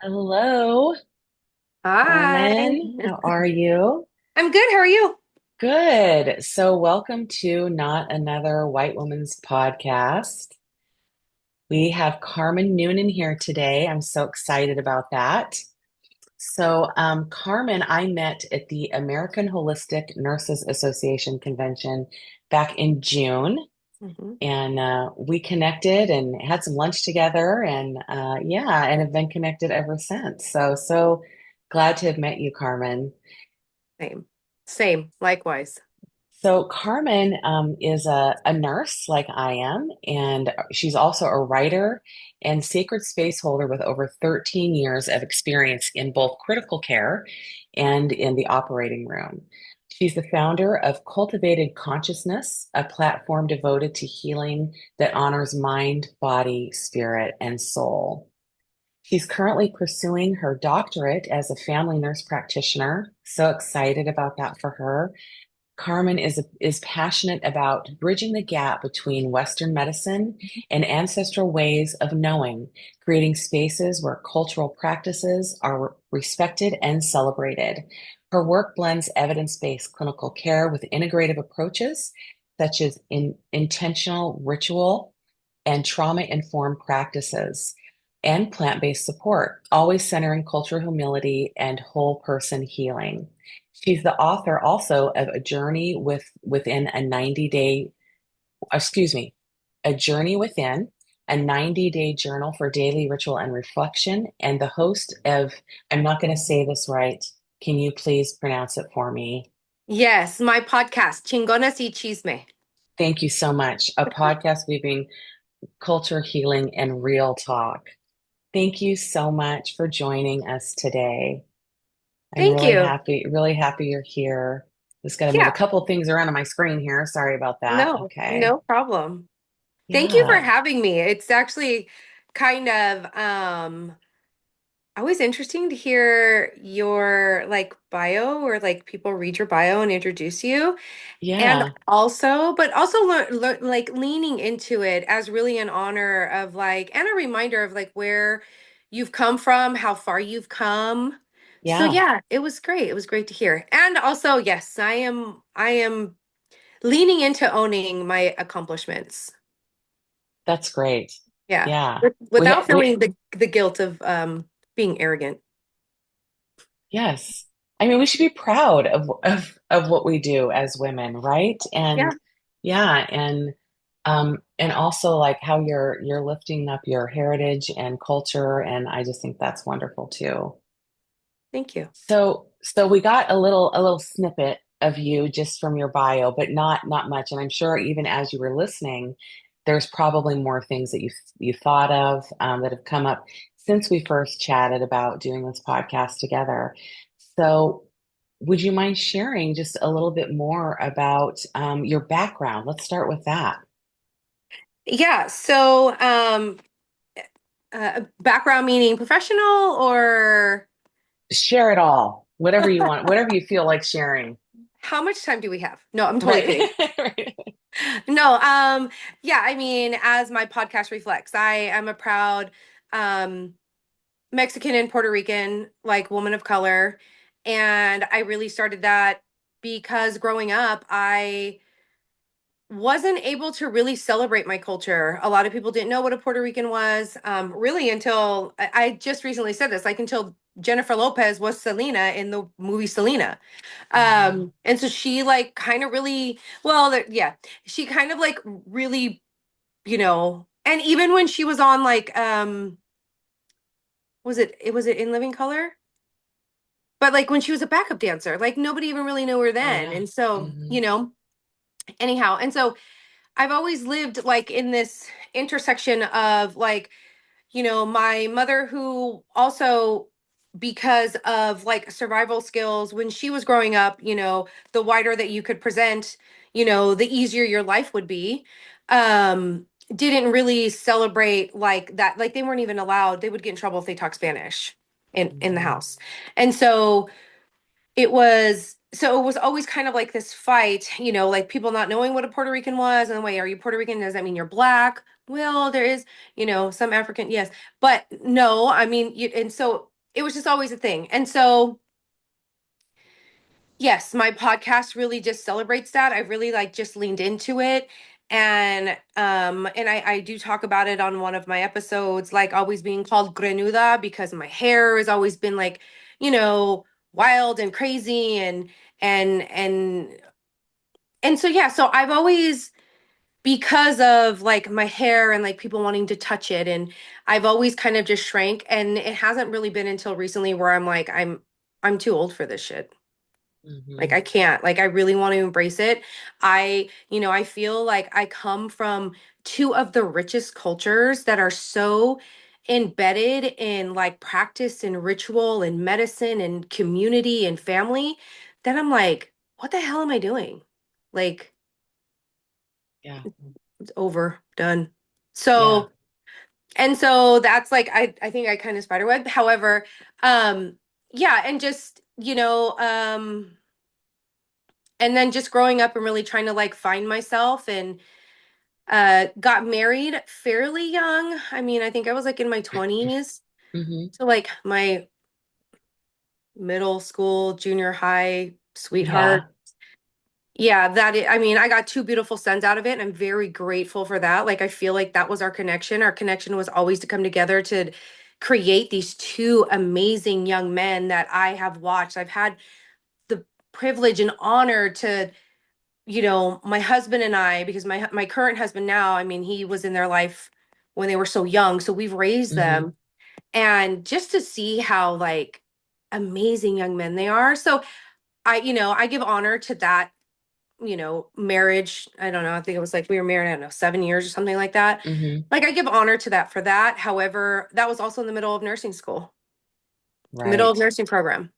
Hello, Hi. Carmen. How are you? I'm good. How are you? Good. So, welcome to Not Another White Woman's Podcast. We have Carmen Noonan here today. I'm so excited about that. Carmen, I met at the American Holistic Nurses Association convention back in June, Mhm. and we connected and had some lunch together, and yeah, and have been connected ever since. So glad to have met you, Carmen. Same. Same. Likewise. So Carmen is a nurse like I am, and she's also a writer and sacred space holder with over 13 years of experience in both critical care and in the operating room. She's the founder of Cultivated Consciousness, a platform devoted to healing that honors mind, body, spirit, and soul. She's currently pursuing her doctorate as a family nurse practitioner. So excited about that for her. Carmen is passionate about bridging the gap between Western medicine and ancestral ways of knowing, creating spaces where cultural practices are respected and celebrated. Her work blends evidence-based clinical care with integrative approaches such as intentional ritual and trauma-informed practices and plant-based support, always centering cultural humility and whole person healing. She's the author also of A Journey within a 90-day, excuse me, A Journey Within, a 90-day journal for daily ritual and reflection, and the host of, I'm not going to say this right. Can you please pronounce it for me? Yes, my podcast, Chingonas Y Chisme. Thank you so much. A podcast weaving culture, healing, and real talk. Thank you so much for joining us today. I'm Thank you. really happy you're here. Just got to move a Yeah. couple things around on my screen here. Sorry about that. No, Okay. no problem. Thank you for Yeah. having me. It's actually kind of always interesting to hear your like bio or like people read your bio and introduce you. And Yeah. also, but also like leaning into it as really an honor of like, and a reminder of like where you've come from, how far you've come. So Yeah. yeah, it was great. It was great to hear. And also, yes, I am leaning into owning my accomplishments. That's great. Yeah. Yeah. Without We feeling the guilt of being arrogant. yes. I mean, we should be proud of what we do as women, right? Yeah. And yeah, and also like how you're lifting up your heritage and culture, and I just think that's wonderful too. Thank you. So we got a little snippet of you just from your bio, but not much. And I'm sure even as you were listening, there's probably more things that you thought of that have come up since we first chatted about doing this podcast together. So would you mind sharing just a little bit more about your background? Let's start with that. Yeah. So background meaning professional or Share it all, whatever you want, whatever you feel like sharing. how much time do we have? No, I'm totally Right. kidding. No, yeah, I mean, as my podcast reflects, I am a proud um Mexican and Puerto Rican, like woman of color. And I really started that because growing up, I wasn't able to really celebrate my culture. A lot of people didn't know what a Puerto Rican was, really until I just recently said this, like until Jennifer Lopez was Selena in the movie Selena. Mhm. And so she like kind of really, well, yeah, she kind of like really, and even when she was on like, was it In Living Color? But like when she was a backup dancer, like nobody even really knew her Oh then. yeah. And so, Hmm. anyhow, and so I've always lived like in this intersection of like, my mother who also because of like survival skills when she was growing up, the wider that you could present, the easier your life would be. Um didn't really celebrate like that. Like they weren't even allowed. They would get in trouble if they talked Spanish in the Hmm. house. And so it was so it was always kind of like this fight, like people not knowing what a Puerto Rican was. And wait, are you Puerto Rican? Does that mean you're black? Well, there is, some African, yes. But no, I mean, and so it was just always a thing. And so, yes, my podcast really just celebrates that. I really like just leaned into it. And I do talk about it on one of my episodes, like always being called grenuda because my hair has always been like, you know, wild and crazy and and and so yeah, so I've always, because of like my hair and like people wanting to touch it, and I've always kind of just shrank, and it hasn't really been until recently where I'm like I'm too old for this shit. Like Hmm. I can't. Like I really want to embrace it. I feel like I come from two of the richest cultures that are so embedded in like practice and ritual and medicine and community and family that I'm like, what the hell am I doing? Like Yeah. it's over, done. Yeah. So, and so that's like I think I kind of spiderweb. However, yeah, and just, and then just growing up and really trying to like find myself, and got married fairly young. I mean, I think I was like in my 20s. Hmm. So like my middle school, junior high sweetheart. Yeah. Yeah, I mean, I got two beautiful sons out of it, and I'm very grateful for that. Like, I feel like that was our connection. Our connection was always to come together to create these two amazing young men that I have watched. I've had the privilege and honor to, my husband and I, because my current husband now, I mean, he was in their life when they were so young, so we've raised Hmm. them, and just to see how like amazing young men they are. So I give honor to that, marriage. I don't know. I think it was like we were married, I don't know, 7 years or something like that. Hmm. Like I give honor to that for that. However, that was also in the middle of nursing school, middle of Right. nursing program.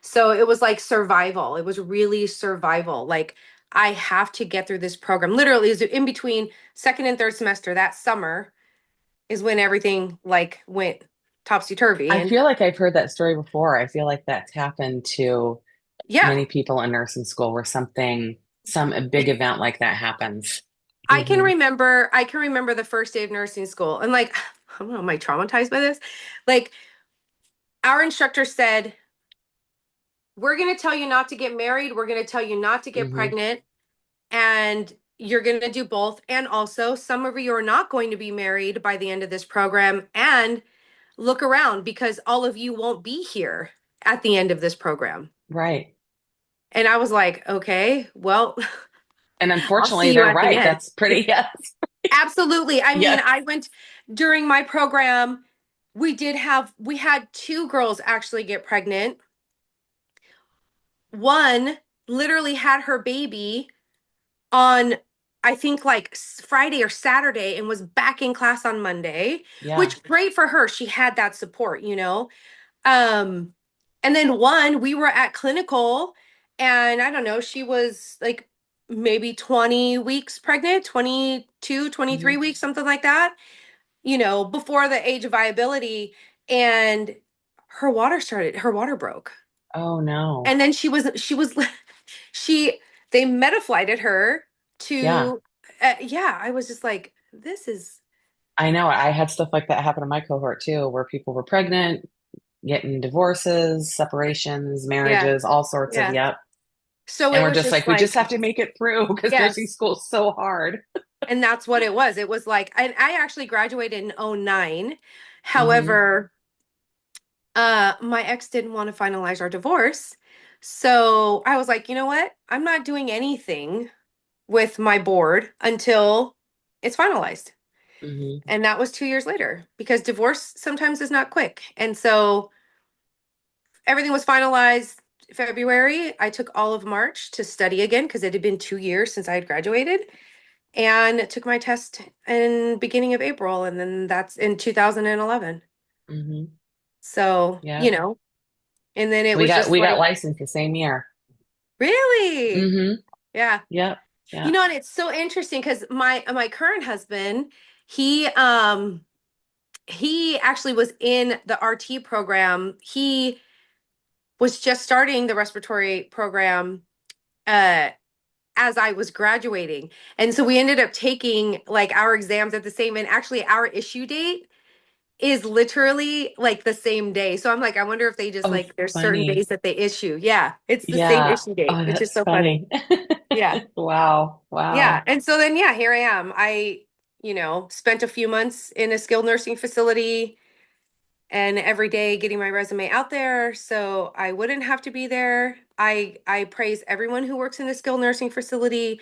So it was like survival. It was really survival. Like I have to get through this program. Literally, is in between second and third semester that summer is when everything like went topsy turvy. I And feel like I've heard that story before. I feel like that's happened to yeah, many people in nursing school where some a big event like that happens. Hmm. I can remember the first day of nursing school, and like I don't know, am I traumatized by this? Like our instructor said, we're going to tell you not to get married. We're going to tell you not to get Hmm. pregnant. And you're going to do both. And also, some of you are not going to be married by the end of this program. And look around because all of you won't be here at the end of this program. Right. And I was like, okay, well, And I'll unfortunately, see you they're at the right. end. That's pretty, yes. Absolutely. I mean, Yes. I went during my program. We had two girls actually get pregnant. One literally had her baby on, I think like Friday or Saturday, and was back in class on Monday, Yeah. which great for her. She had that support. Um and then one, we were at clinical, and I don't know, she was like maybe 20 weeks pregnant, 22, Hmm. 23 weeks, something like that, before the age of viability, and her water broke. Oh no. And then she was she they metaflighted her Yeah. to, yeah, I was just like, this is, I know. I had stuff like that happen in my cohort too, where people were pregnant, getting divorces, separations, yeah, marriages, all sorts of, yeah. yep. So And it we're was just just like, we just like, have to make it through because nursing yes. school is so hard. And that's what it was. It was like, and I actually graduated in '09. Hmm. However, my ex didn't want to finalize our divorce. So I was like, you know what? I'm not doing anything with my board until it's finalized. Hmm. And that was 2 years later, because divorce sometimes is not quick. And so everything was finalized February. I took all of March to study again because it had been 2 years since I had graduated, and took my test in beginning of April, and then that's in 2011. Hmm. So, Yeah. and then it We was got just we got like, licensed the same year. really? Hmm. Yeah. Yep. Yep. And it's so interesting because my current husband, he actually was in the RT program. was just starting the respiratory program uh as I was graduating. And so we ended up taking like our exams at the same, and actually our issue date is literally like the same day. So I'm like, I wonder if they just Oh, like there's certain days funny. that they issue. Yeah, it's the same Yeah. issue date, Oh, which is that's so funny. funny. Yeah. Wow. Yeah. Wow. And so then yeah, here I am. I spent a few months in a skilled nursing facility and every day getting my resume out there so I wouldn't have to be there. I praise everyone who works in the skilled nursing facility.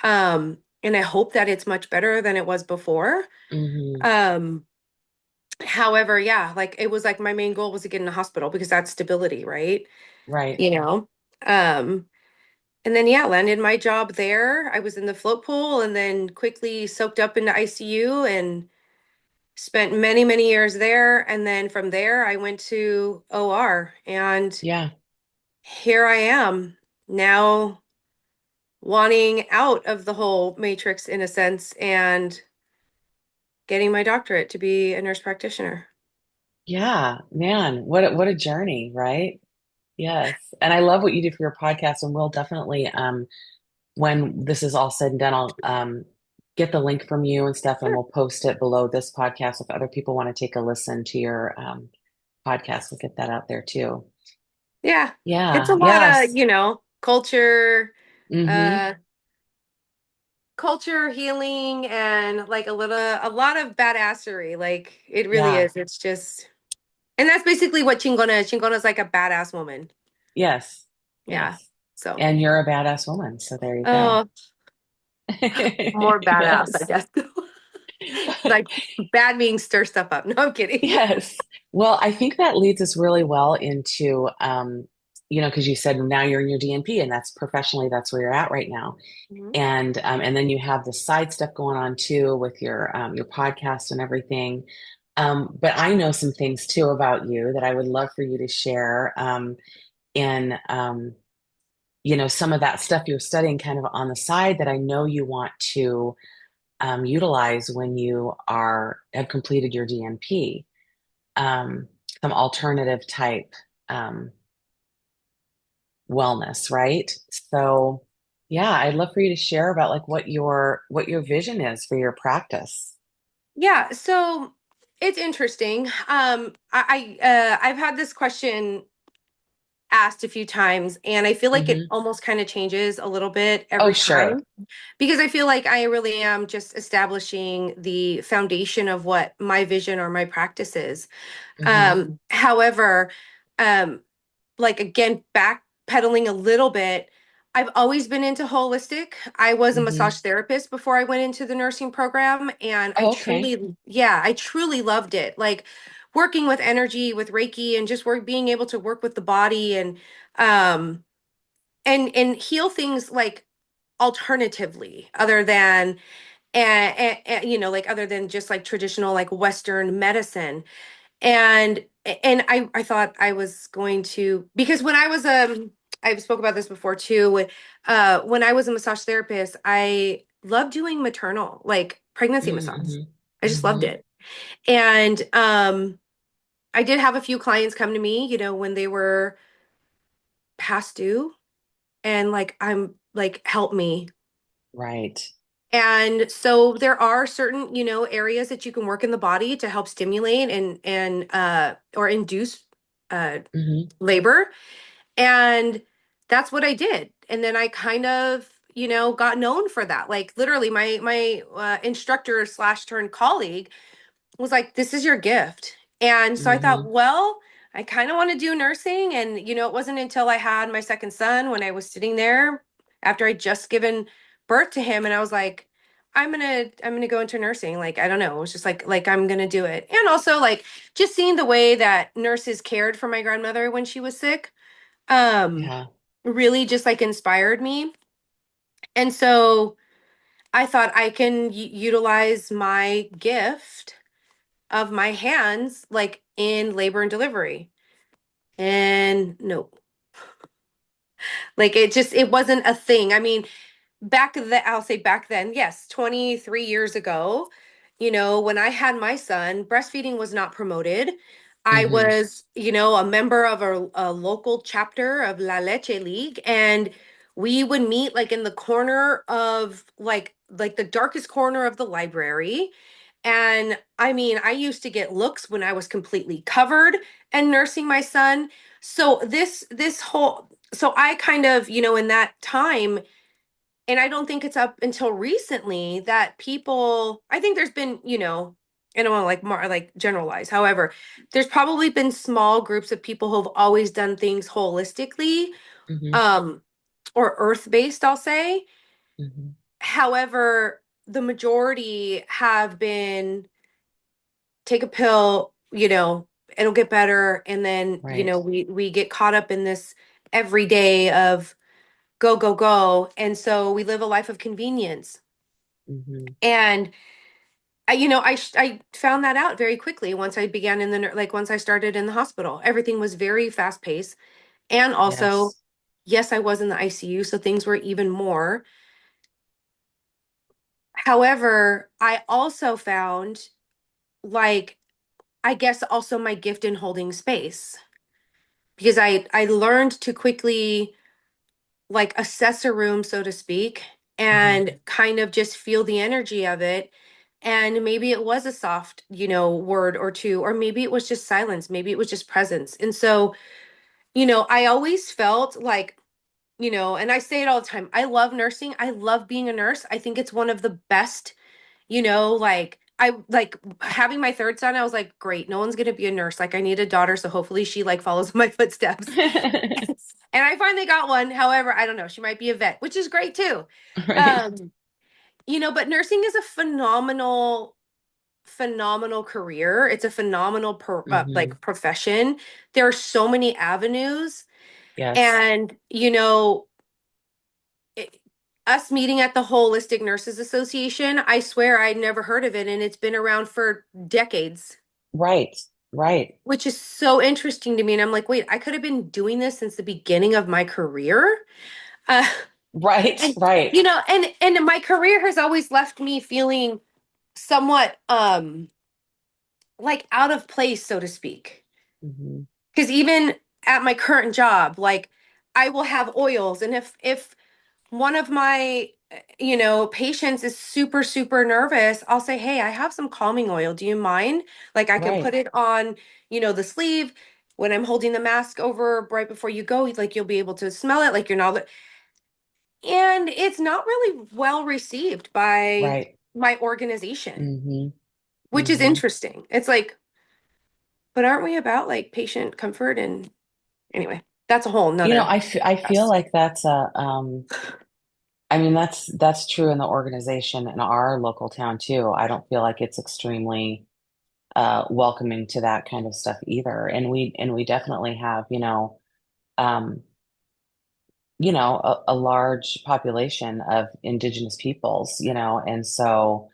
And I hope that it's much better than it was before. Hmm. Um, However, yeah, like it was like my main goal was to get in a hospital because that's stability, right? Right. You know? Um, and then yeah, landed my job there. I was in the float pool and then quickly soaked up into ICU and spent many, many years there. And then from there, I went to OR. And Yeah. here I am now wanting out of the whole matrix in a sense and getting my doctorate to be a nurse practitioner. Yeah. Man, what a journey, right? Yes. And I love what you do for your podcast, and we'll definitely when this is all said and done, I'll get the link from you and stuff, and Sure. we'll post it below this podcast if other people want to take a listen to your podcast. We'll get that out there too. Yeah. It's a Yeah. lot of, Yes. Mm-hmm. uh culture healing and like a lot of badassery. Like it really Yeah. is. It's just and that's basically what Chingona is. Chingona is like a badass woman. Yes. Yeah. Yes. So And you're a badass woman, so there you go. oh, more badass, I Yes. guess. Like bad meaning stir stuff up. No, I'm kidding. Yes. Well, I think that leads us really well into, because you said now you're in your DNP, and that's professionally, that's where you're at right now. Mhm. And then you have the side stuff going on too with your podcast and everything. But I know some things too about you that I would love for you to share. In some of that stuff you're studying kind of on the side that I know you want to utilize when you have completed your DNP. Some alternative type um, wellness, right? So, yeah, I'd love for you to share about like what your vision is for your practice. Yeah, so it's interesting. I've had this question asked a few times, and I feel like it Hmm. almost kind of changes a little bit Oh, every sure. time because I feel like I really am just establishing the foundation of what my vision or my practice is. Hmm. However, um, like again, backpedaling a little bit, I've always been into holistic. I was a Hmm. massage therapist before I went into the nursing program, and Oh, okay. I truly loved it. Like working with energy, with Reiki, and just being able to work with the body um, and heal things like alternatively, other than like other than just like traditional like Western medicine and I thought I was going to because when I was I spoke about this before too when I was a massage therapist I loved doing maternal like pregnancy massage. Hmm. I just loved Hmm. it. And I did have a few clients come to me, when they were past due and like I'm like help me. Right. And so there are certain, areas that you can work in the body to help stimulate and or induce Hmm. labor. And that's what I did. And then I kind of, got known for that. Like literally my instructor slash turned colleague was like, this is your gift. And so I thought, Hmm. well, I kind of want to do nursing. And, it wasn't until I had my second son when I was sitting there after I just given birth to him. And I was like, I'm gonna go into nursing. Like, I don't know. It was just like I'm gonna do it. And also like just seeing the way that nurses cared for my grandmother when she was sick, um, Yeah. really just like inspired me. And so I thought I can utilize my gift of my hands like in labor and delivery. And no, like it wasn't a thing. I mean, I'll say back then, yes, 23 years ago, when I had my son, breastfeeding was not promoted. I Hmm. was, a member of a local chapter of La Leche League, and we would meet like in the corner of like the darkest corner of the library. And I mean, I used to get looks when I was completely covered and nursing my son. So this whole so I kind of, in that time, and I don't think it's up until recently that people, I think there's been, I don't want to like more like generalize. However, there's probably been small groups of people who've always done things holistically, Hmm. um, or earth-based, I'll say. Hmm. However, the majority have been take a pill, it'll get better, and then, Right. we get caught up in this every day of go, go, go. And so we live a life of convenience. Hmm. And I found that out very quickly once I began in the like once I started in the hospital. Everything was very fast paced, and also, Yes. yes, I was in the ICU, so things were even more. However, I also found, like, I guess also my gift in holding space, because I learned to quickly like assess a room, so to speak, Hmm. and kind of just feel the energy of it. And maybe it was a soft, word or two, or maybe it was just silence, maybe it was just presence. And so, I always felt like, and I say it all the time, I love nursing. I love being a nurse. I think it's one of the best, like I like having my third son. I was like, great, no one's gonna be a nurse. Like I need a daughter, so hopefully she like follows my footsteps. And I finally got one. However, I don't know. She might be a vet, which is great too. Right. Um, but nursing is a phenomenal career. It's a phenomenal Hmm. like profession. There are so many avenues, Yes. and it, us meeting at the Holistic Nurses Association, I swear I'd never heard of it, and it's been around for decades, Right. Right. which is so interesting to me. And I'm like, wait, I could have been doing this since the beginning of my career. Uh, Right. and Right. and my career has always left me feeling somewhat like out of place, so to speak. Hmm. Because even at my current job, like I will have oils, and if one of my patients is super nervous, I'll say, hey, I have some calming oil, do you mind? Like I can Right. put it on the sleeve when I'm holding the mask over right before you go, like you'll be able to smell it, like you're not. And it's not really well received by Right. my organization, Hmm. which is Hmm. interesting. It's like, but aren't we about like patient comfort? And anyway, that's a whole nother I feel podcast. like that's I mean, that's true in the organization in our local town too. I don't feel like it's extremely welcoming to that kind of stuff either. And we definitely have, um, a large population of indigenous peoples, and so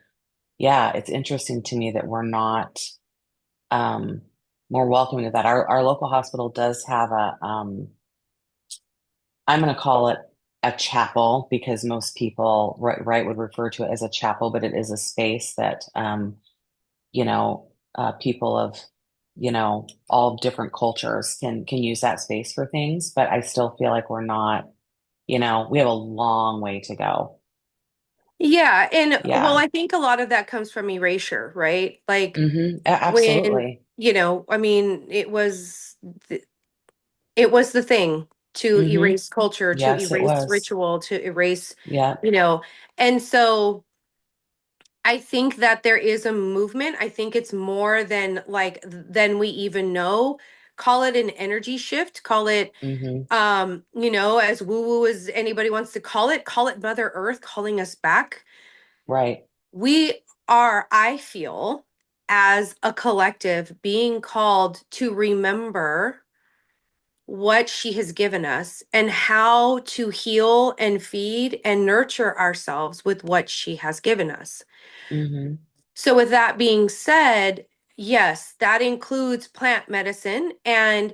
yeah, it's interesting to me that we're not um more welcoming of that. Our local hospital does have a I'm going to call it a chapel because most people right would refer to it as a chapel, but it is a space that you know people of all different cultures can use that space for things. But I still feel like we're not, we have a long way to go. Yeah, and well, Yeah. I think a lot of that comes from erasure, right? Like Hmm. when, Absolutely. I mean, it was the thing to Hmm. erase culture, to Yes, it erase was. ritual, to erase, Yeah. you know, and so I think that there is a movement. I think it's more than we even know. Call it an energy shift, call it Hmm. as woo-woo as anybody wants to call it Mother Earth calling us back. Right. We are, I feel, as a collective being called to remember what she has given us and how to heal and feed and nurture ourselves with what she has given us. Hmm. So, with that being said, yes, that includes plant medicine. And,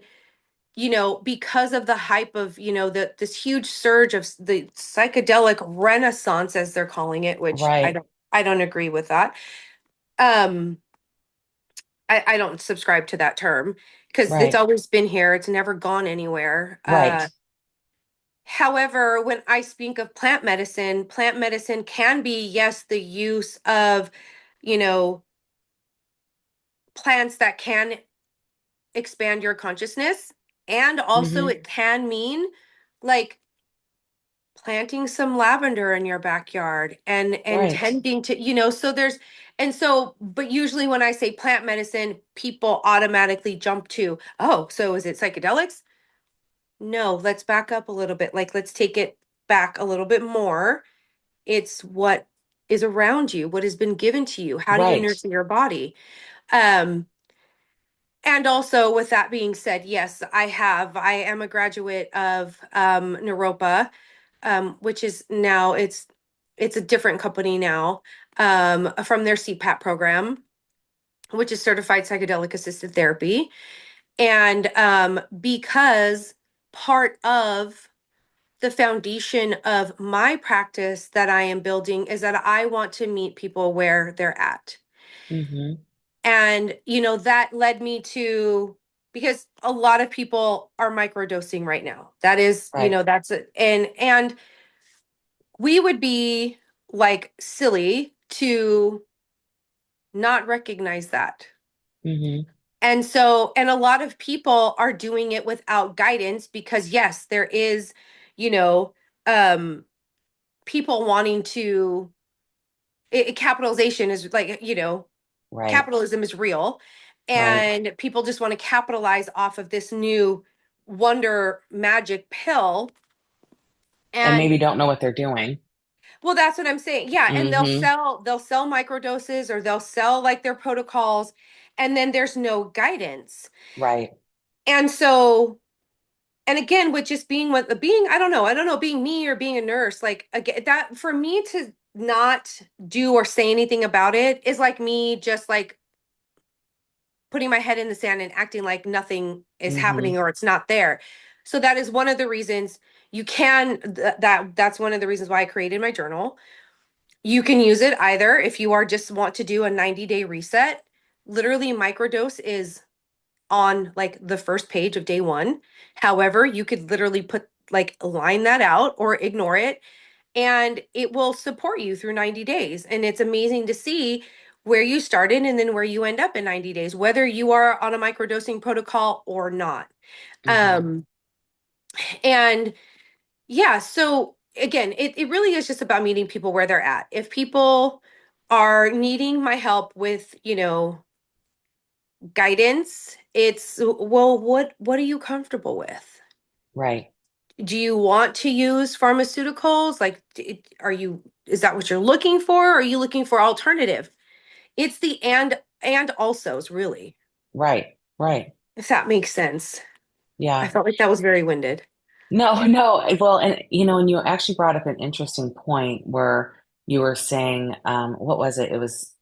because of the hype of, this huge surge of the psychedelic renaissance, as they're calling it, which Right. I don't agree with that. Um, I don't subscribe to that term because it's Right. always been here. It's never gone anywhere. Right. However, when I speak of plant medicine can be, yes, the use of, you know, plants that can expand your consciousness. And also, Hmm. it can mean like planting some lavender in your backyard and Right. tending to, so there's, and so, but usually when I say plant medicine, people automatically jump to, oh, so is it psychedelics? No, let's back up a little bit. Like, let's take it back a little bit more. It's what is around you, what has been given to you. How do you Right. nurture your body? Um, and also, with that being said, yes, I am a graduate of Naropa, which is now it's a different company now, from their CPAP program, which is certified psychedelic assisted therapy. And because part of the foundation of my practice that I am building is that I want to meet people where they're at. Hmm. And, that led me to, because a lot of people are microdosing right now. That is, Right. that's it. And we would be like silly to not recognize that. Hmm. And so, and a lot of people are doing it without guidance because yes, there is, you know, um people wanting to capitalization is like, Right. capitalism is real Right. and people just want to capitalize off of this new wonder magic pill. And And maybe don't know what they're doing. well, that's what I'm saying. Yeah, and Hmm. they'll sell microdoses or they'll sell like their protocols and then there's no guidance. Right. And so, and again, with just being being, I don't know, being me or being a nurse, like again, that for me to not do or say anything about it is like me just like putting my head in the sand and acting like nothing is happening Hmm. or it's not there. So that is one of the reasons you can that's one of the reasons why I created my journal. You can use it either if you are just want to do a 90-day reset. Literally microdose is on like the first page of day 1. However, you could literally put like line that out or ignore it and it will support you through 90 days. And it's amazing to see where you started and then where you end up in 90 days, whether you are on a microdosing protocol or not. Hmm. Um, and yeah, so again, it really is just about meeting people where they're at. If people are needing my help with, guidance, it's well, what are you comfortable with? Right. Do you want to use pharmaceuticals? Like, is that what you're looking for? Or are you looking for alternative? It's the and also's really, Right. Right. if that makes sense. I Yeah. felt like that was very winded. No, no. Well, and and you actually brought up an interesting point where you were saying, what was it? It was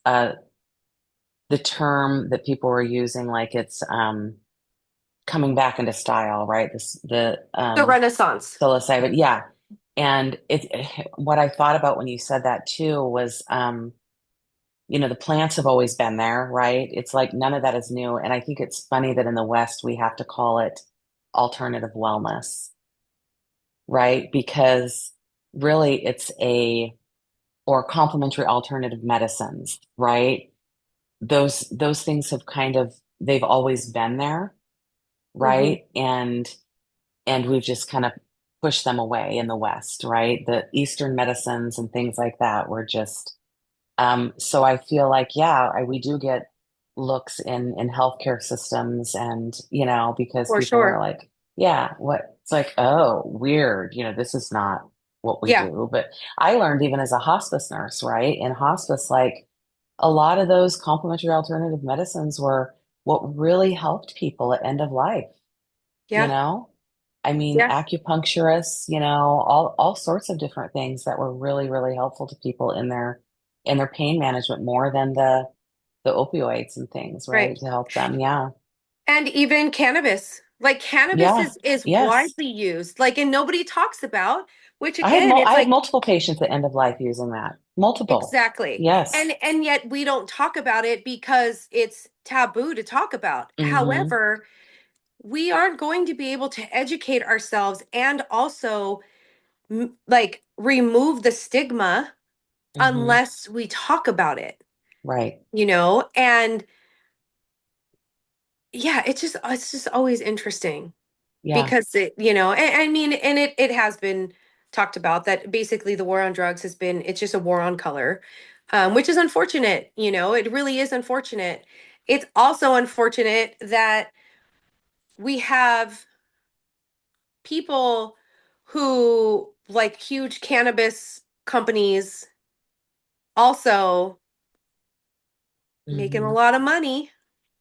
the term that people were using, like it's coming back into style, right? This the The Renaissance. psilocybin, yeah. And what I thought about when you said that too was, the plants have always been there, right? It's like none of that is new. And I think it's funny that in the West we have to call it alternative wellness, right? Because really it's or complementary alternative medicines, right? Those things have they've always been there, Hmm. right? And we've just kind of pushed them away in the West, right? The Eastern medicines and things like that were just so I feel like, yeah, we do get looks in healthcare systems and, because For people are sure. like, yeah, what it's like, oh, weird, this is not what we Yeah, do. But I learned even as a hospice nurse, right? In hospice, like a lot of those complementary alternative medicines were what really helped people at end of life, you yeah, know? I mean, yeah, acupuncturists, all sorts of different things that were really, really helpful to people in their pain management more than the opioids and things, right? right. To help them. Yeah. And even cannabis. Like cannabis Yeah. is Yes. widely used, like, and nobody talks about, which I had again, it's I had like multiple patients at end of life using that. Multiple. exactly. Yes. And yet we don't talk about it because it's taboo to talk about. Mm-hmm. However, we aren't going to be able to educate ourselves and also like remove the stigma Mm-hmm. unless we talk about it, Right. and yeah, it's just always interesting Yeah. because I mean, and it has been talked about that basically the war on drugs it's just a war on color, which is unfortunate. It really is unfortunate. It's also unfortunate that we have people who like huge cannabis companies also making a Mm-hmm. lot of money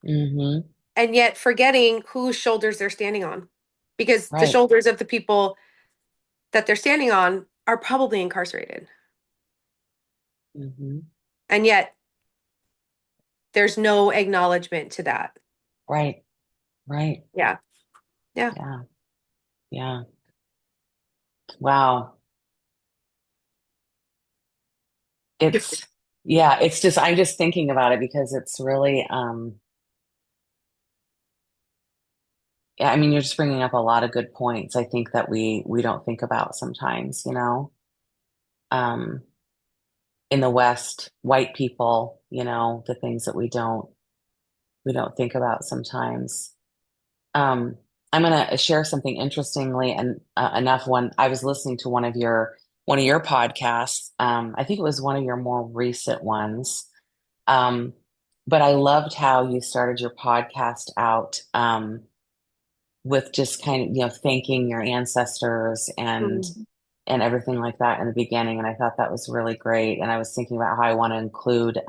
Mm-hmm. and yet forgetting whose shoulders they're standing on, because the Right. shoulders of the people that they're standing on are probably incarcerated, Mm-hmm. and yet there's no acknowledgement to that. Right. Right. Yeah. Yeah. Yeah. Yeah. Wow. It's yeah, it's just I'm just thinking about it because it's really yeah, I mean you're just bringing up a lot of good points I think that we don't think about sometimes, you know. Um in the West, white people, you know, the things that we don't think about sometimes. Um I'm going to share something interestingly and enough when I was listening to one of your podcasts. I think it was one of your more recent ones. Um, but I loved how you started your podcast out with just kind of, thanking your ancestors Mhm. and everything like that in the beginning. And I thought that was really great. And I was thinking about how I want to include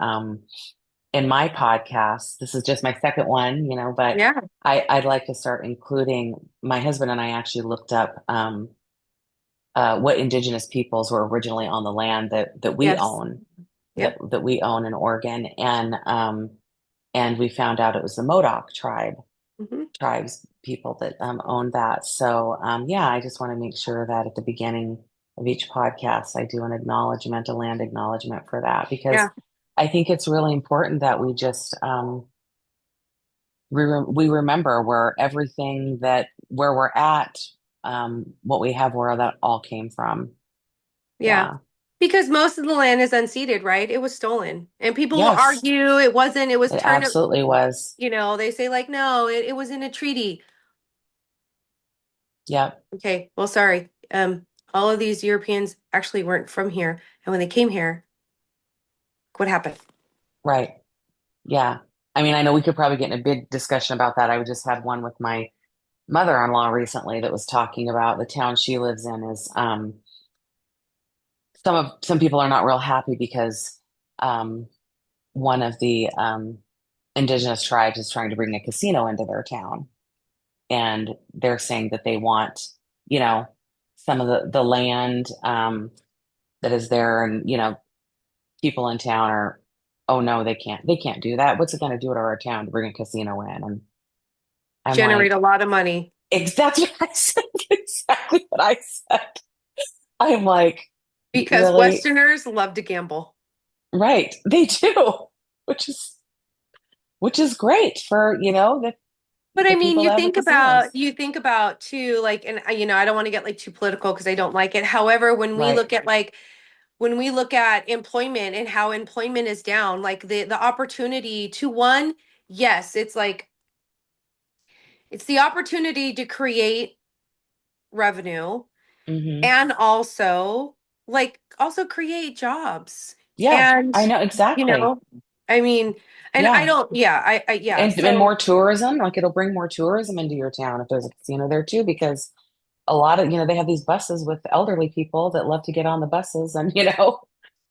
in my podcast, this is just my second one, but Yeah. I'd like to start including my husband and I actually looked up what indigenous peoples were originally on the land that we Yes. own, that Yep. that we own in Oregon, and we found out it was the Modoc Hmm. tribes people that own that. So yeah, I just want to make sure that at the beginning of each podcast, I do an acknowledgement, a land acknowledgement for that, because Yeah. I think it's really important that we just we remember where we're at, what we have, where that all came from. Yeah. Yeah. Because most of the land is unceded, right? It was stolen. And people will Yes, argue it wasn't, it was it turned, absolutely was. they say like, no, it was in a treaty. Yep. Okay, well, sorry. All of these Europeans actually weren't from here. And when they came here, what happened? Right. Yeah. I mean, I know we could probably get in a big discussion about that. I just had one with my mother-in-law recently that was talking about the town she lives in is some people are not real happy because um one of the indigenous tribes is trying to bring a casino into their town. And they're saying that they want, you know, some of the land that is there, and people in town are, oh no, they can't do that. What's it going to do to our town to bring a casino in? And I'm Generate a like, lot of money That's what I said. Exactly what I said. I'm like, because really? Westerners love to gamble. Right. They do, which is which is great for, But I the mean, people that have the casinos. you think about too, like, and I don't want to get like too political because I don't like it. However, Right. when we look at employment and how employment is down, like the opportunity to one, yes, it's the opportunity to create revenue Hmm. and also create jobs. Yeah, And I know you exactly. know, I mean, and I Yeah. don't, yeah, yeah. And So more tourism, like it'll bring more tourism into your town if there's a casino there too, because a lot of, they have these buses with elderly people that love to get on the buses and, go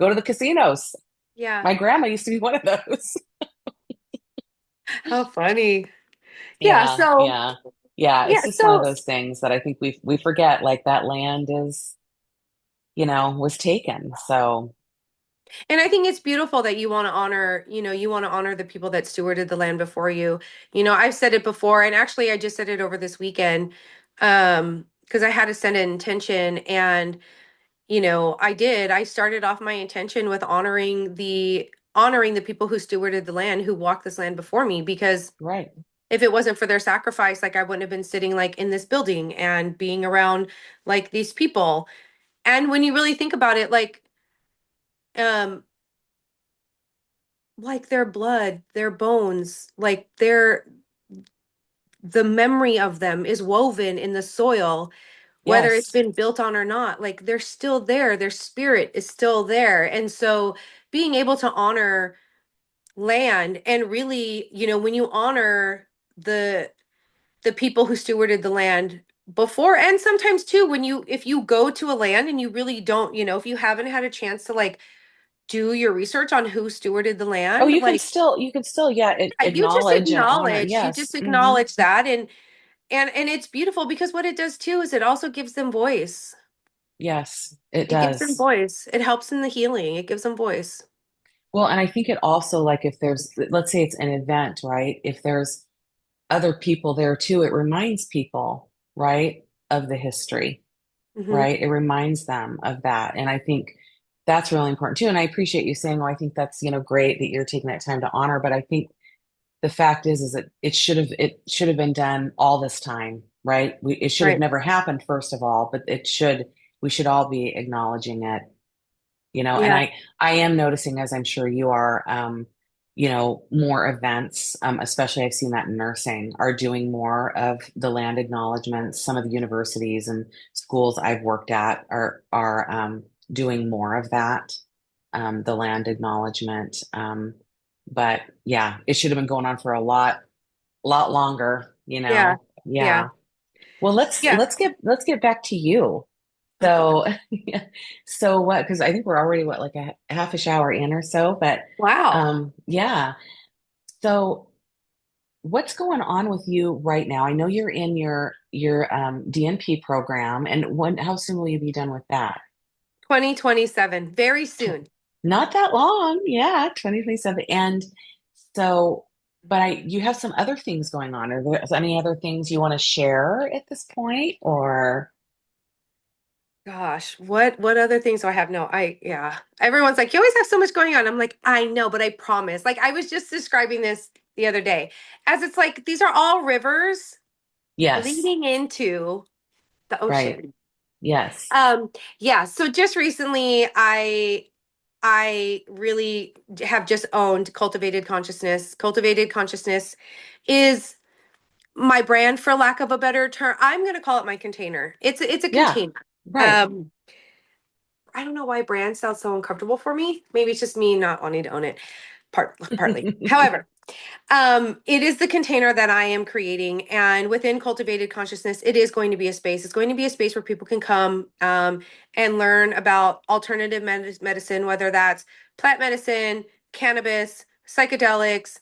to the casinos. yeah, My grandma used to be one of those. how funny. Yeah, Yeah, so yeah. Yeah, it's yeah, just one of so those things that I think we forget, like that land is, was taken. So, and I think it's beautiful that you want to honor the people that stewarded the land before you. I've said it before, and actually I just said it over this weekend, because I had to send an intention, and I started off my intention with honoring the honoring the people who stewarded the land, who walked this land before me, because Right. if it wasn't for their sacrifice, like I wouldn't have been sitting like in this building and being around like these people. And when you really think about it, um like their blood, their bones, like the memory of them is woven in the soil, whether it's Yes. been built on or not. Like they're still there, their spirit is still there. And so being able to honor land, and really, when you honor the the people who stewarded the land before, and sometimes too, when you if you go to a land and you really don't, if you haven't had a chance to like do your research on who stewarded the Oh, land, like you can still, yeah, you just acknowledge and honor. acknowledge, Yes. Hmm. that. And it's beautiful because what it does too is it also gives them voice. Yes, it It gives them does. voice. It helps in the healing. It gives them voice. Well, and I think it also, like, if there's, let's say it's an event, right? If there's other people there too, it reminds people, right, of the history, Hmm. right? It reminds them of that. And I think that's really important too. And I appreciate you saying, oh, I think that's, great that you're taking that time to honor. But I think the fact is that it should have been done all this time, right? It should have Right. never happened, first of all, but we should all be acknowledging it, and Yeah. I am noticing, as I'm sure you are, more events, especially I've seen that in nursing, are doing more of the land acknowledgements. Some of the universities and schools I've worked at are doing more of that, the land acknowledgement. But yeah, it should have been going on for a lot longer, Yeah. Yeah. Yeah. Well, let's Yeah. let's get let's get back to you. So, so what? Because I think we're already like a half a shower in or so, but Wow. yeah. So, what's going on with you right now? I know you're in your DNP program, and how soon will you be done with that? 2027. Very soon. Not that long, yeah, 2027. And so, but you have some other things going on. Are there any other things you want to share at this point, or? Gosh, what other things do I have? No, yeah. Everyone's like, you always have so much going on. I'm like, I know, but I promise. Like I was just describing this the other day. As it's like these are all rivers Yes, leading into the right. ocean. Yes. Um, yeah, so just recently I really have just owned Cultivated Consciousness. Cultivated Consciousness is my brand, for lack of a better term. I'm going to call it my container. It's a Yeah. container. Right. Um, I don't know why brand sounds so uncomfortable for me. Maybe it's just me not wanting to own it, partly. However, it is the container that I am creating, and within Cultivated Consciousness, it is going to be a space. It's going to be a space where people can come and learn about alternative medicine, whether that's plant medicine, cannabis, psychedelics.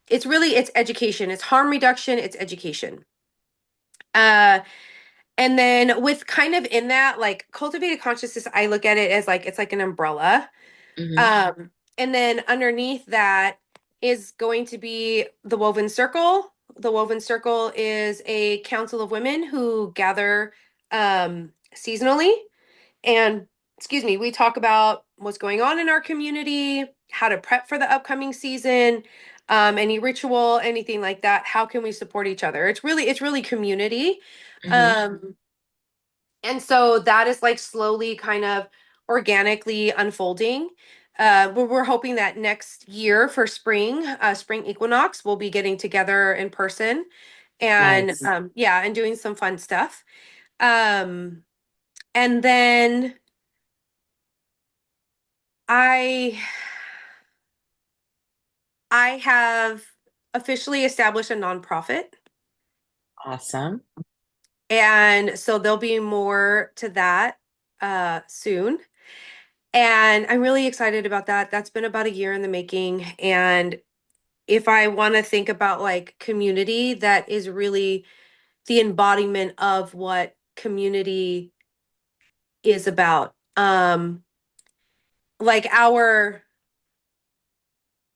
It's education. It's harm reduction. It's education. Uh, and then with kind of in that, like cultivated consciousness, I look at it as like it's like an umbrella. Hmm. And then underneath that is going to be the woven circle. The woven circle is a council of women who gather seasonally. And excuse me, we talk about what's going on in our community, how to prep for the upcoming season, any ritual, anything like that. How can we support each other? It's really community. Hmm. Um, and so that is like slowly kind of organically unfolding. We're hoping that next year for spring equinox, we'll be getting together in person and Nice. yeah, and doing some fun stuff. Um, and then I I have officially established a nonprofit. Awesome. And so there'll be more to that soon. And I'm really excited about that. That's been about a year in the making. And if I want to think about like community, that is really the embodiment of what community is about. Like our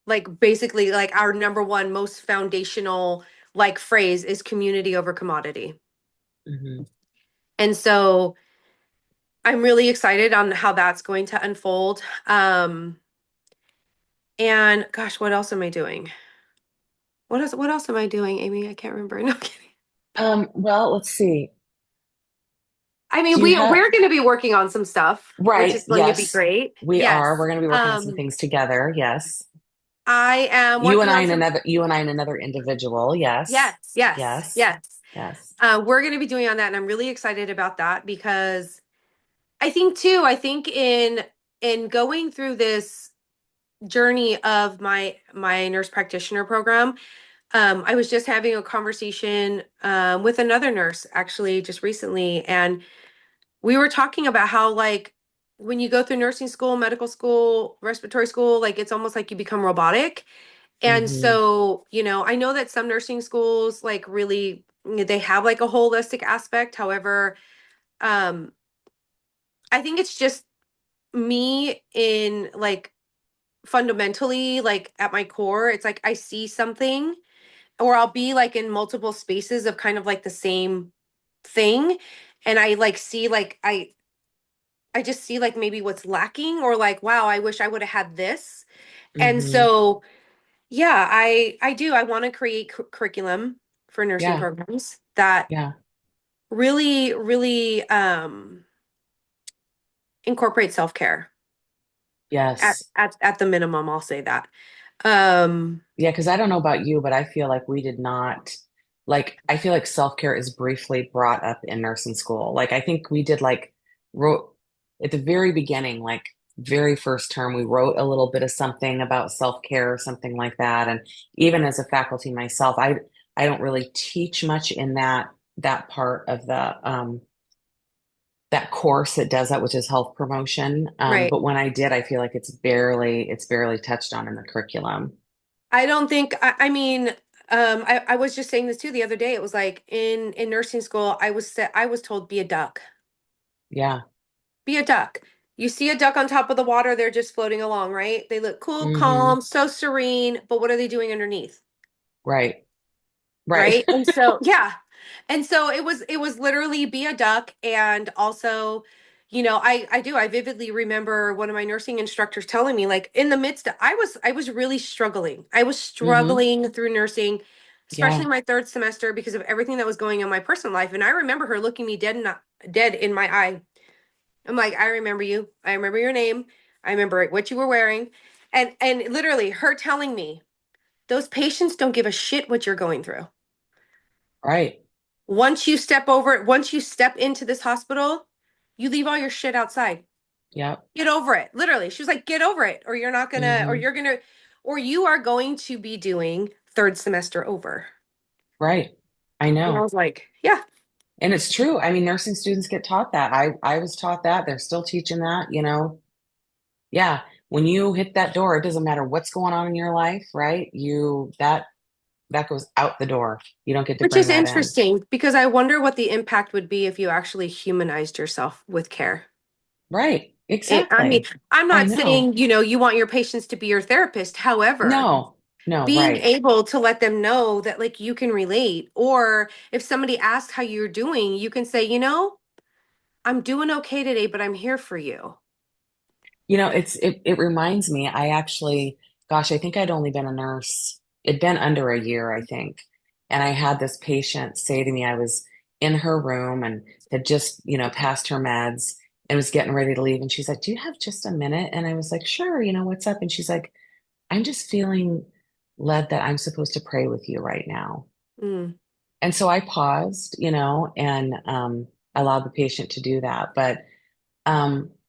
like basically like our number one most foundational like phrase is community over commodity. Hmm. And so I'm really excited on how that's going to unfold. And gosh, what else am I doing? What else am I doing, Amy? I can't remember. No, I'm kidding. Well, let's see. I mean, Do you have, we're going to be working on some stuff, which right? is going to be Yes, great. we are. Yes. We're going to be working on some things together. Yes. I am working on some. You and I and another individual. Yes, Yes. yes, Yes. yes. Yes. We're going to be doing on that, and I'm really excited about that because I think in going through this journey of my nurse practitioner program, I was just having a conversation with another nurse actually just recently, and we were talking about how like when you go through nursing school, medical school, respiratory school, like it's almost like you become robotic. And Hmm. so, I know that some nursing schools like really they have like a holistic aspect. However, um, I think it's just me in like fundamentally, like at my core, it's like I see something or I'll be like in multiple spaces of kind of like the same thing. And I like see like I just see like maybe what's lacking or like, wow, I wish I would have had this. And Hmm. so, yeah, I do. I want to create curriculum for nursing Yeah. programs that Yeah. really, really incorporate self-care Yes. at the minimum, I'll say that. Um, Yeah, because I don't know about you, but I feel like we did not I feel like self-care is briefly brought up in nursing school. Like I think we did wrote at the very beginning, like very first term, we wrote a little bit of something about self-care or something like that. And even as a faculty myself, I don't really teach much in that part of the that course that does that, which is health promotion. right. But when I did, I feel like it's barely touched on in the curriculum. I don't think I mean I was just saying this too the other day. It was like in nursing school, I was told be a duck. Yeah. Be a duck. You see a duck on top of the water, they're just floating along, right? They look cool, Hmm. calm, so serene, but what are they doing underneath? Right. Right. Right? And so, yeah. And so it was literally be a duck and also I vividly remember one of my nursing instructors telling me like in the midst of, I was really struggling. I was Hmm. struggling through nursing, especially Yeah. my third semester because of everything that was going on in my personal life and I remember her looking me dead in my eye. I'm like, I remember you. I remember your name. I remember what you were wearing. And literally her telling me, those patients don't give a shit what you're going through. Right. Once you step into this hospital, you leave all your shit outside. Yep. Get over it. Literally. She was like, get over it, or you're not gonna, or Hmm. you're gonna, or you are going to be doing third semester over. Right. I And I know. was like, yeah. And it's true. I mean, nursing students get taught that. I was taught that. They're still teaching that, you know. Yeah. When you hit that door, it doesn't matter what's going on in your life, right? That goes out the door. You don't get to Which bring is that in. interesting because I wonder what the impact would be if you actually humanized yourself with care. Right. I mean, Exactly. I'm I not know. saying, you want your patients to be your therapist. However, No. No, being right. able to let them know that like you can relate, or if somebody asks how you're doing, you can say, I'm doing okay today, but I'm here for you. You know, it reminds me, I actually, gosh, I think I'd only been a nurse. It'd been under a year, I think. And I had this patient say to me, I was in her room and had just, passed her meds and was getting ready to leave. And she's like, "Do you have just a minute?" And I was like, "Sure, what's up?" And she's like, "I'm just feeling led that I'm supposed to pray with you right now." Mm. And so I paused, and allowed the patient to do that. But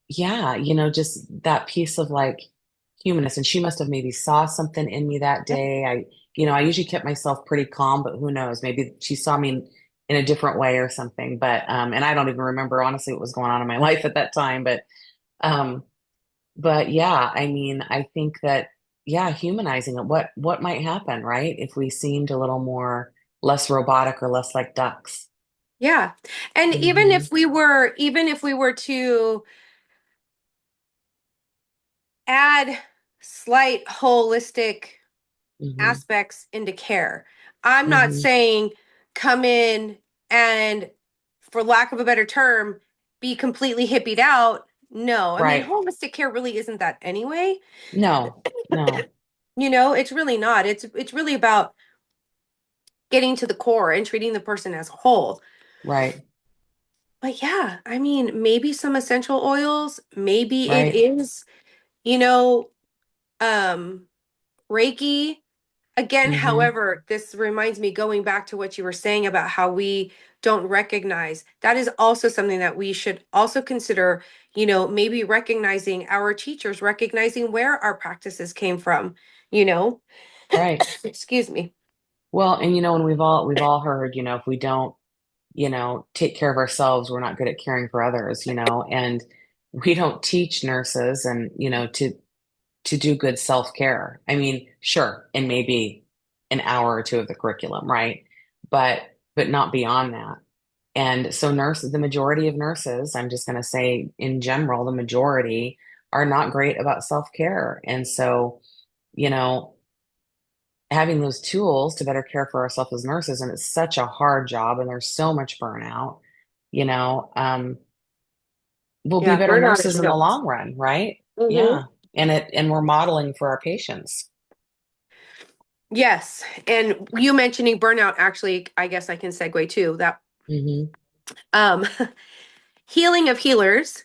yeah, just that piece of humanness. And she must have maybe saw something in me that Yeah. day. I usually kept myself pretty calm, but who knows? Maybe she saw me in a different way or something. But and I don't even remember honestly what was going on in my life at that time. Um, but yeah, I mean, I think that yeah, humanizing it. What might happen, right? If we seemed a little more less robotic or less like ducks. Yeah. And Hmm. even if we were to add slight holistic Hmm. aspects into care, I'm not Hmm. saying come in and, for lack of a better term, be completely hippied out. No, I mean, Right. holistic care really isn't that anyway. No, no. It's really not. It's really about getting to the core and treating the person as a whole. Right, But yeah, I mean, maybe some essential oils, maybe it right. is, you know, um, Reiki. Again, Mm-hmm. however, this reminds me going back to what you were saying about how we don't recognize. That is also something that we should also consider, maybe recognizing our teachers, recognizing where our practices came from, you know. Right. Excuse me. Well, and and we've all heard, if we don't, take care of ourselves, we're not good at caring for others, and we don't teach nurses and, to do good self-care. I mean, sure, and maybe an hour or two of the curriculum, right? But not beyond that. And so nurses, the majority of nurses, I'm just going to say in general, the majority are not great about self-care. And so, you know, having those tools to better care for ourselves as nurses, and it's such a hard job and there's so much burnout, you know, um, we'll be Yeah, better burnout is nurses in the real. long run, right? Hmm. Yeah. And we're modeling for our patients. Yes. And you mentioning burnout, actually, I guess I can segue too. That Hmm. um healing of healers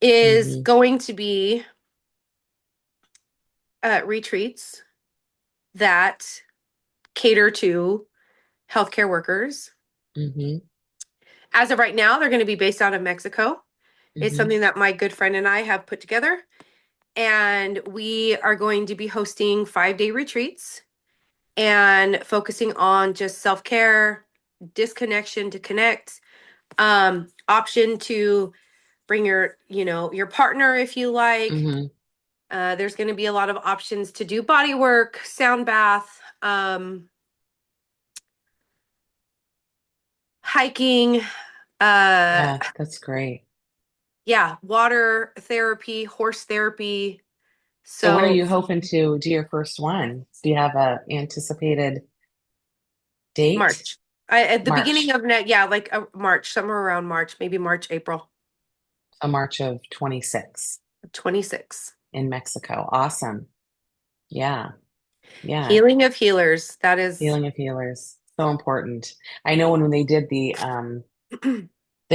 is Hmm. going to be retreats that cater to healthcare workers. Hmm. As of right now, they're going to be based out of Mexico. It's Hmm. something that my good friend and I have put together. And we are going to be hosting 5-day retreats and focusing on just self care, disconnection to connect, option to bring your partner if you like. Hmm. There's going to be a lot of options to do body work, sound bath, hiking, uh, Yeah, that's great. yeah, water therapy, horse therapy. So when are So you hoping to do your first one? Do you have a anticipated date? March. At the beginning March, of net, yeah, like March, somewhere around March, maybe March, April a March of 26 26. in Mexico. Awesome. Yeah, yeah. Healing of healers. That is, Healing of healers. So important. I know when they did the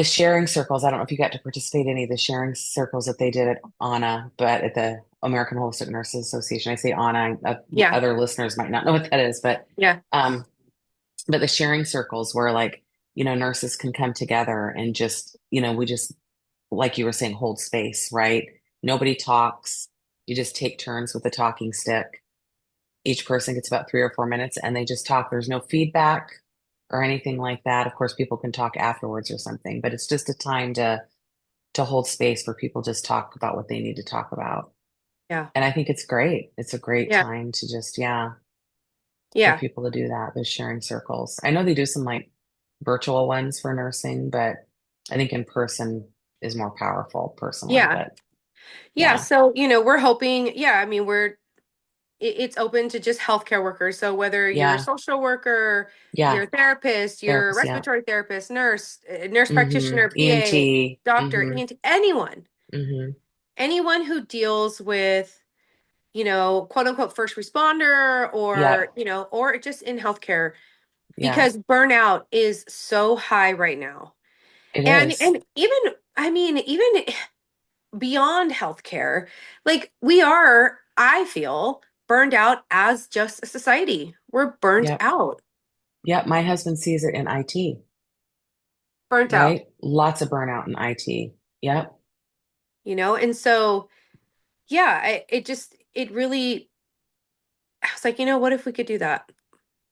sharing circles, I don't know if you got to participate in any of the sharing circles that they did at ANA, but at the American Holistic Nurses Association. I say ANA, yeah, other listeners might not know what that is, yeah, um, but the sharing circles where like, nurses can come together and just, we just, like you were saying, hold space, right? Nobody talks. You just take turns with the talking stick. Each person gets about 3 or 4 minutes and they just talk. There's no feedback or anything like that. Of course, people can talk afterwards or something, but it's just a time to hold space for people just talk about what they need to talk about. yeah, And I think it's great. It's a great yeah, time to just, yeah, for yeah, people to do that, those sharing circles. I know they do some like virtual ones for nursing, but I think in person is more powerful personally. yeah, But yeah. yeah, So, we're hoping, yeah, I mean, it's open to just healthcare workers. So whether you're a yeah, social worker, you're yeah, a therapist, you're a therapist, yeah. respiratory therapist, nurse Mm-hmm. practitioner, PA, ENT. doctor, Mm-hmm. ENT, anyone who deals with, quote unquote first responder or, Yep. or just in healthcare Yeah, because burnout is so high right now. it And is. and even I mean even beyond healthcare, like we are, I feel, burned out as just a society. We're burnt Yep. out, Yep. My husband sees it in IT, burnt out, right? Lots of burnout in IT. Yep. And so yeah, it really, I was like, what if we could do that?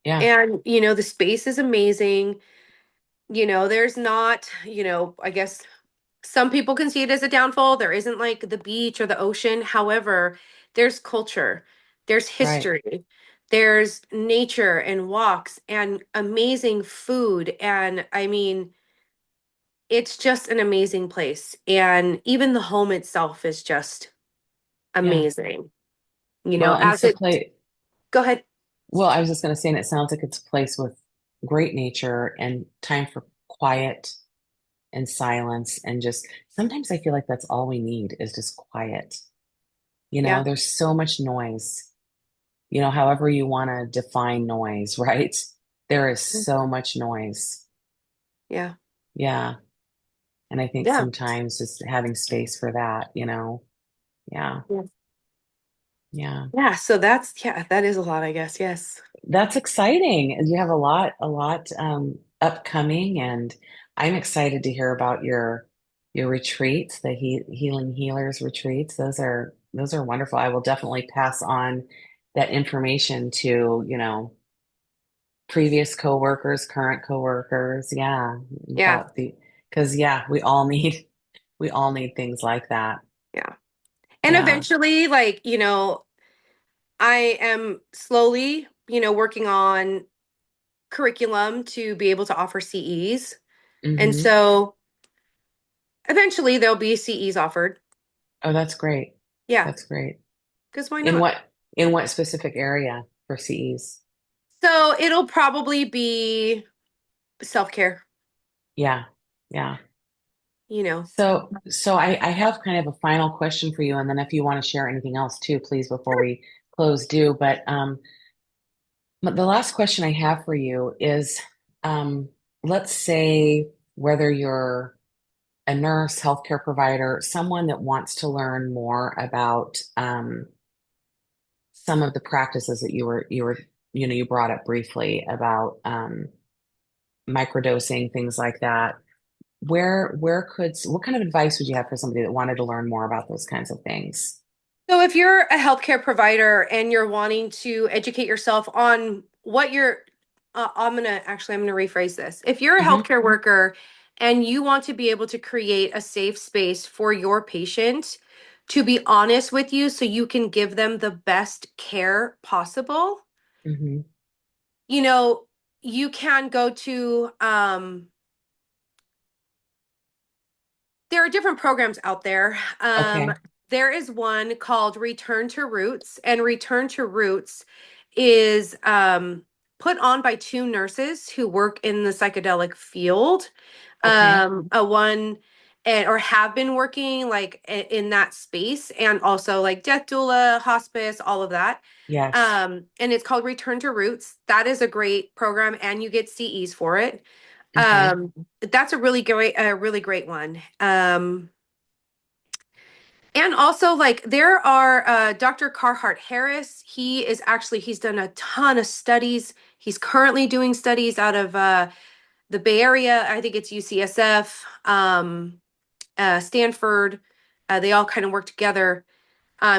Yeah. And the space is amazing. There's not, I guess some people can see it as a downfall. There isn't like the beach or the ocean. However, there's culture, there's Right. history, there's nature and walks and amazing food. And I mean, it's just an amazing place. And even the home itself is just Yeah. amazing, Well, and as it's a it, place. go ahead. Well, I was just going to say, and it sounds like it's a place with great nature and time for quiet and silence. And just sometimes I feel like that's all we need is just quiet. Yeah. There's so much noise. however you want to define noise, right? There is so much noise. Yeah. Yeah. And I think Yeah. sometimes just having space for that, yeah, Yeah. yeah. Yeah. So that's, yeah, that is a lot, I guess. Yes. That's exciting. And you have a lot upcoming, and I'm excited to hear about your retreats, the Healing Healers retreats. Those are wonderful. I will definitely pass on that information to, previous coworkers, current coworkers. Yeah, Yeah. about because yeah, we all need things like that. Yeah. And Yeah. eventually, like, I am slowly, working on curriculum to be able to offer CEs. And Hmm. so eventually there'll be CEs offered. Oh, that's great. Yeah. That's great. Because why In not? what in what specific area for CEs? So it'll probably be self-care, Yeah. Yeah. you know. So I have kind of a final question for you, and then if you want to share anything else too, please, before we close, do. But the last question I have for you is, um, let's say whether you're a nurse, healthcare provider, someone that wants to learn more about some of the practices that you brought up briefly about microdosing, things like that. What kind of advice would you have for somebody that wanted to learn more about those kinds of things? So if you're a healthcare provider and you're wanting to educate yourself on what you're, I'm gonna rephrase this. If you're a Hmm. healthcare worker and you want to be able to create a safe space for your patient to be honest with you so you can give them the best care possible, Hmm. you know, you can go to there are different programs out there. Okay. There is one called Return to Roots, and Return to Roots is put on by two nurses who work in the psychedelic field. Okay. A one and or have been working like in that space, and also like death doula, hospice, all of that. Yes. And it's called Return to Roots. That is a great program, and you get CEs for it. Okay. Um, that's a really great one. And also like there are Dr. Carhart Harris. He's done a ton of studies. He's currently doing studies out of the Bay Area. I think it's UCSF, Stanford. They all kind of work together.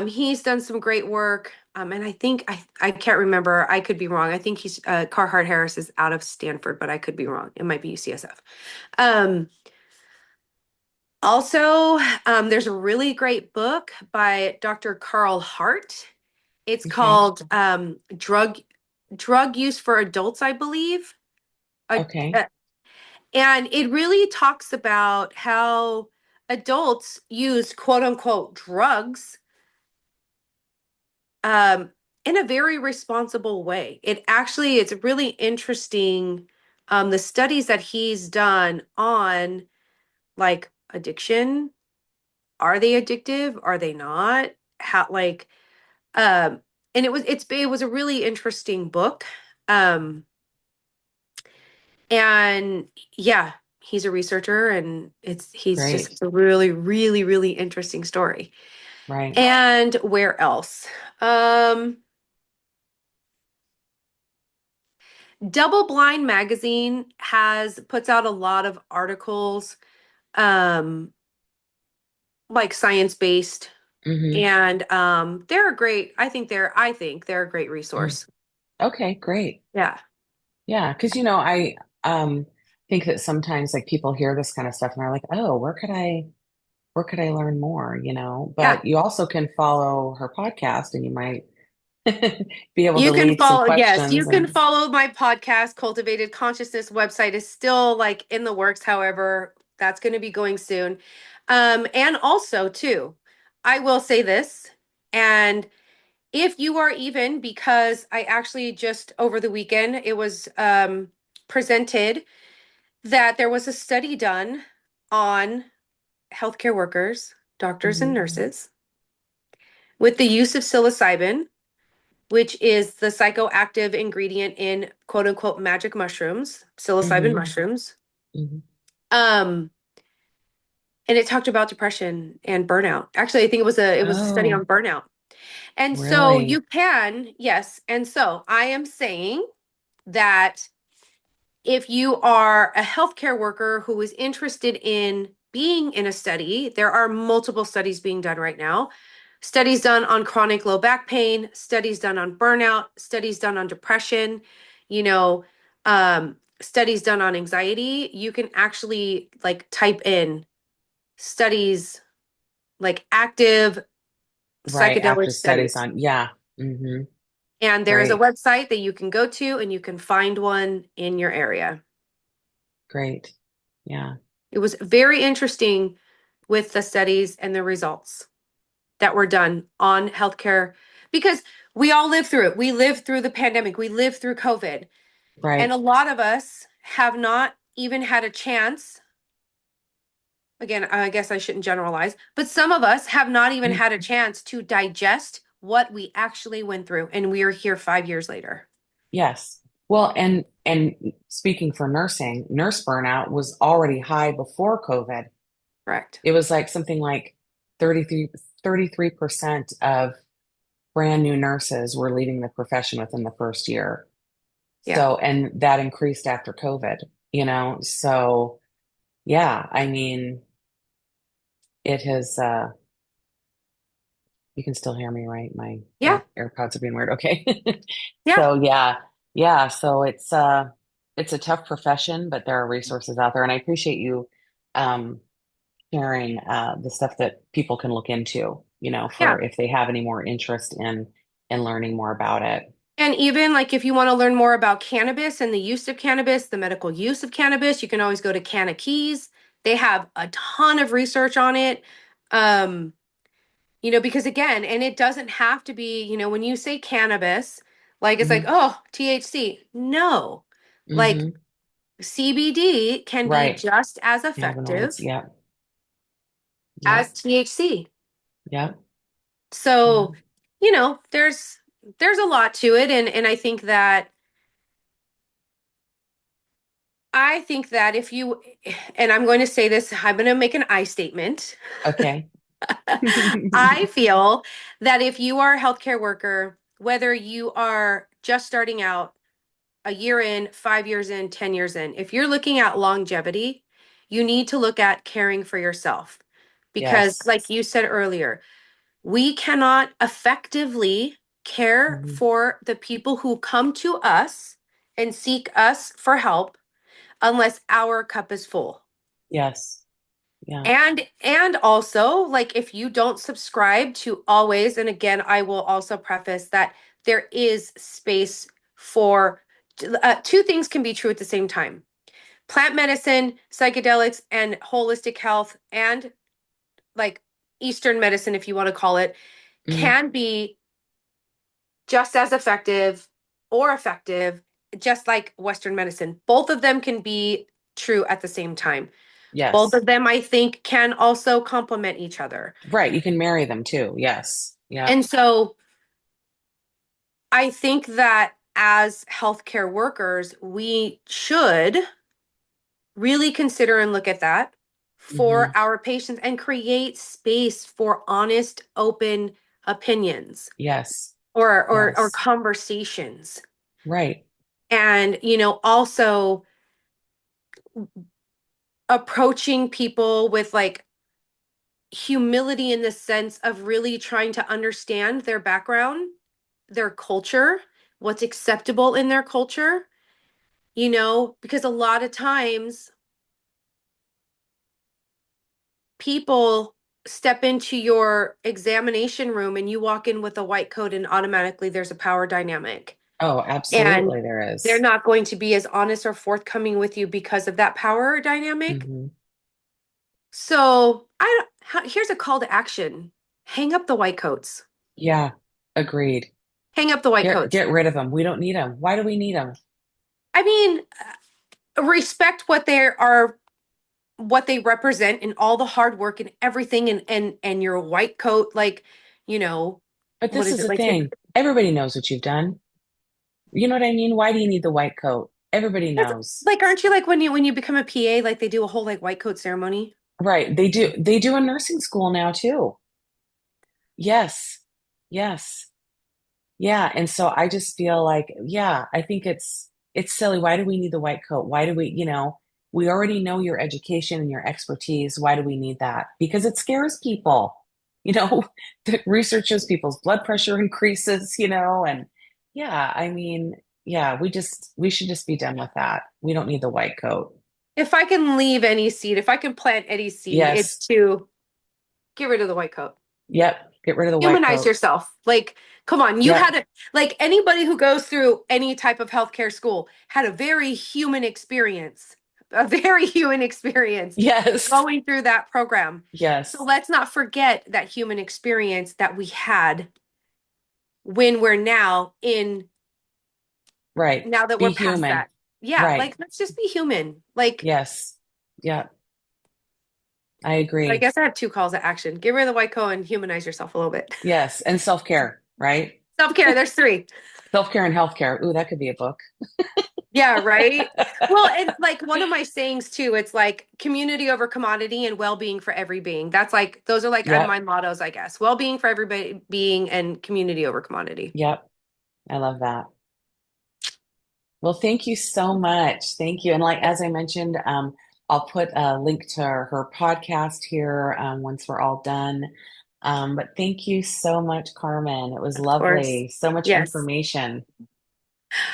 He's done some great work. And I think I can't remember. I could be wrong. I think he's Carhart Harris is out of Stanford, but I could be wrong. It might be UCSF. Um, Also, there's a really great book by Dr. Carl Hart. It's Okay. called Drug Use for Adults, I believe. Uh, Okay. uh, and it really talks about how adults use quote unquote drugs um, in a very responsible way. It's really interesting the studies that he's done on like addiction. Are they addictive? Are they not? How like um and it was a really interesting book. Um and yeah, he's a researcher and he's just Great. it's a really, really, really interesting story. Right. And where else? Um Double Blind Magazine has puts out a lot of articles, um, like science based, Hmm. and they're a great. I think they're a great resource. Okay. Great. Yeah. Yeah. Because I um think that sometimes like people hear this kind of stuff and they're like, oh, where could I learn more? Yeah. But you also can follow her podcast, and you might be able to You can lead some follow, yes, you questions. can And follow my podcast. Cultivated Consciousness website is still like in the works. However, that's going to be going soon. And also, too, I will say this, and if you are even, because I actually just over the weekend, it was presented that there was a study done on healthcare workers, doctors, and Mhm. nurses with the use of psilocybin which is the psychoactive ingredient in quote unquote magic mushrooms, psilocybin Hmm. mushrooms. Hmm. Um, and it talked about depression and burnout. Actually, I think it was a study on Oh, burnout. And so you really? can, yes. And so I am saying that if you are a healthcare worker who is interested in being in a study, there are multiple studies being done right now. Studies done on chronic low back pain, studies done on burnout, studies done on depression, you know, studies done on anxiety. You can actually like type in studies like active Right. psychedelic After studies studies. on, yeah. Hmm. And there is a Great. website that you can go to and you can find one in your area. Great. Yeah. It was very interesting with the studies and the results that were done on healthcare because we all lived through it. We lived through the pandemic, we lived through COVID, and a Right. lot of us have not even had a chance. Again, I guess I shouldn't generalize, but some of us have not even Mm. had a chance to digest what we actually went through, and we are here 5 years later. Yes. Well, and speaking for nursing, nurse burnout was already high before COVID. Correct. It was like something like 33% of brand new nurses were leaving the profession within the first year. Yeah. So, and that increased after COVID, you know? So, yeah, I mean, it has, you can still hear me, right? My Yeah. AirPods are being weird. Okay. Yeah. So, yeah, yeah. So it's a tough profession, but there are resources out there. And I appreciate you, um, sharing, the stuff that people can look into, Yeah. for if they have any more interest in learning more about it. And even like if you want to learn more about cannabis and the use of cannabis, the medical use of cannabis, you can always go to Canna Keys. They have a ton of research on it. Um, because again, and it doesn't have to be, when you say cannabis, like it's like, Hmm. oh, THC. No. Like Hmm. CBD can be Right. just as Cannabinoids. effective Yep. as Yep. THC. Yep. Yeah. So, there's a lot to it and I think that if you, and I'm going to say this, I'm going to make an I statement. Okay. I feel that if you are a healthcare worker, whether you are just starting out a year in, 5 years in, 10 years in, if you're looking at longevity, you need to look at caring for yourself. Because, Yes. like you said earlier, we cannot effectively care Hmm. for the people who come to us and seek us for help unless our cup is full. Yes. Yeah. And also, like, if you don't subscribe to always, and again, I will also preface that there is space for two things can be true at the same time. Plant medicine, psychedelics, and holistic health, and like Eastern medicine, if you want to call it, Hmm. can be just as effective or effective, just like Western medicine. Both of them can be true at the same time. Both Yes. of them, I think, can also complement each other. Right. You can marry them too. Yes. Yep. And so I think that as healthcare workers, we should really consider and look at that Hmm. for our patients and create space for honest, open opinions Yes. or Yes. conversations. Right. And, also approaching people with like humility in the sense of really trying to understand their background, their culture, what's acceptable in their culture, because a lot of times people step into your examination room and you walk in with a white coat and automatically there's a power dynamic. Oh, And absolutely. There they're is. not going to be as honest or forthcoming with you because of that power dynamic. Hmm. So, here's a call to action. Hang up the white coats. Yeah. Agreed. Hang up the white Get coats. get rid of them. We don't need them. Why do we need them? I mean, respect what they represent and all the hard work and everything and your white coat, like, you know, But what this is is it the like? It's thing. Everybody knows what you've done. You know what I mean? Why do you need the white coat? Everybody It's knows. like, aren't you like when you become a PA, like they do a whole like white coat ceremony? Right. They do a nursing school now too. Yes. Yes. Yeah. And so I just feel like, yeah, I think it's silly. Why do we need the white coat? Why do we, we already know your education and your expertise. Why do we need that? Because it scares people. You know, the research shows people's blood pressure increases, and yeah, I mean, yeah, we should just be done with that. We don't need the white coat. If I can leave any seed, if I can plant any seed, it's Yes. to get rid of the white coat. Yep. Get rid of the white Humanize coat. yourself. Like, come on, you had Yep. a like anybody who goes through any type of healthcare school had a very human experience, a very human experience Yes. going through that program. So Yes. let's not forget that human experience that we had when we're Right. now that Be we're past human. that. Yeah, Right. like let's just be human. Like, Yes. Yep. I but I agree. guess I had two calls to action. Get rid of the white coat and humanize yourself a little bit. Yes. And self-care, right? Self-care, there's three. Self-care and healthcare. Ooh, that could be a book. Yeah, right. Well, and like one of my sayings too, it's like community over commodity and well-being for every being. That's like those are like Yep. my mottos, I guess. Well-being for everybody being and community over commodity. Yep. I love that. Well, thank you so much. Thank you. And like as I mentioned, I'll put a link to her podcast here once we're all done. But thank you so much, Carmen. It was Of course. lovely. So much Yes. information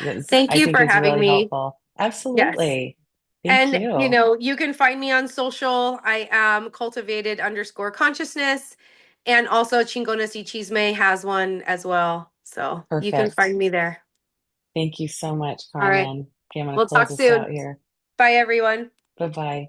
that Thank I you think for is having really me. helpful. Yes. Absolutely. Thank And you. you can find me on social. I am cultivated_consciousness. And also Chingonas Y Chisme has one as well. So you can Perfect. find me there. Thank you so much, All right. Carmen. Okay, I'm going to We'll close talk this out soon. here. Bye, everyone. Bye bye.